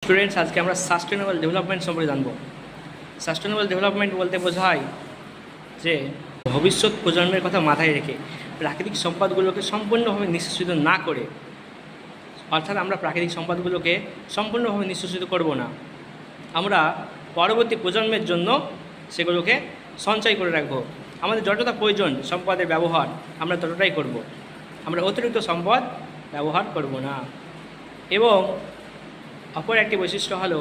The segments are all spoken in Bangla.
স্টুডেন্টস, আজকে আমরা সাস্টেনেবল ডেভেলপমেন্ট সম্পর্কে জানবো। সাস্টেনেবল ডেভেলপমেন্ট বলতে বোঝায় যে ভবিষ্যৎ প্রজন্মের কথা মাথায় রেখে প্রাকৃতিক সম্পদগুলোকে সম্পূর্ণভাবে নিঃশেষিত না করে, অর্থাৎ আমরা প্রাকৃতিক সম্পদগুলোকে সম্পূর্ণভাবে নিঃশেষিত করব না, আমরা পরবর্তী প্রজন্মের জন্য সেগুলোকে সঞ্চয় করে রাখব। আমাদের যতটা প্রয়োজন সম্পদের ব্যবহার আমরা ততটাই করব, আমরা অতিরিক্ত সম্পদ ব্যবহার করব না। এবং অপর একটি বৈশিষ্ট্য হলো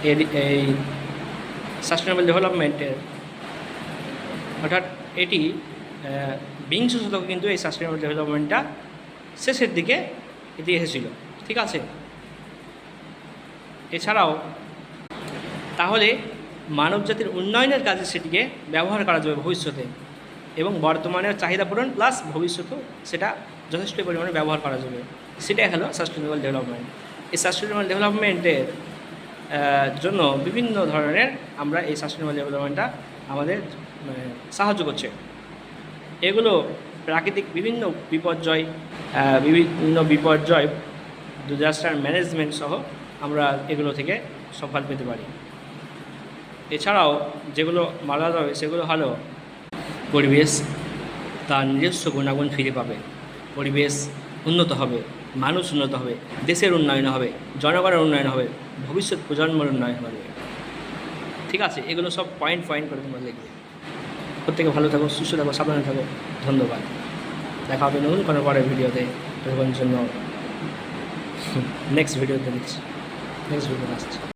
এই সাস্টেনেবল ডেভেলপমেন্টের, অর্থাৎ এটি বিংশ শতকে কিন্তু এই সাস্টেনেবল ডেভেলপমেন্টটা শেষের দিকে এটি এসেছিল, ঠিক আছে। এছাড়াও তাহলে মানবজাতির উন্নয়নের কাজে সেটিকে ব্যবহার করা যাবে ভবিষ্যতে, এবং বর্তমানের চাহিদা পূরণ প্লাস ভবিষ্যতেও সেটা যথেষ্ট পরিমাণে ব্যবহার করা যাবে। সেটাই হলো সাস্টেনেবল ডেভেলপমেন্ট। এই সাস্টেনেবল ডেভেলপমেন্টের জন্য বিভিন্ন ধরনের আমরা এই সাস্টেনেবল ডেভেলপমেন্টটা আমাদের সাহায্য করছে। এগুলো প্রাকৃতিক বিভিন্ন বিপর্যয় ডিজাস্টার ম্যানেজমেন্ট সহ আমরা এগুলো থেকে সফল পেতে পারি। এছাড়াও যেগুলো মারা যাবে সেগুলো হলো পরিবেশ তার নিজস্ব গুণাগুণ ফিরে পাবে, পরিবেশ উন্নত হবে, মানুষ উন্নত হবে, দেশের উন্নয়ন হবে, জনগণের উন্নয়ন হবে, ভবিষ্যৎ প্রজন্মের উন্নয়ন হবে, ঠিক আছে। এগুলো সব পয়েন্ট করে তোমরা লিখবে। প্রত্যেকে ভালো থাকো, সুস্থ থাকো, সাবধানে থাকো। ধন্যবাদ। দেখা হবে নতুন কোনো পরের ভিডিওতে। তখন জন্য নেক্সট ভিডিওতে আসছে।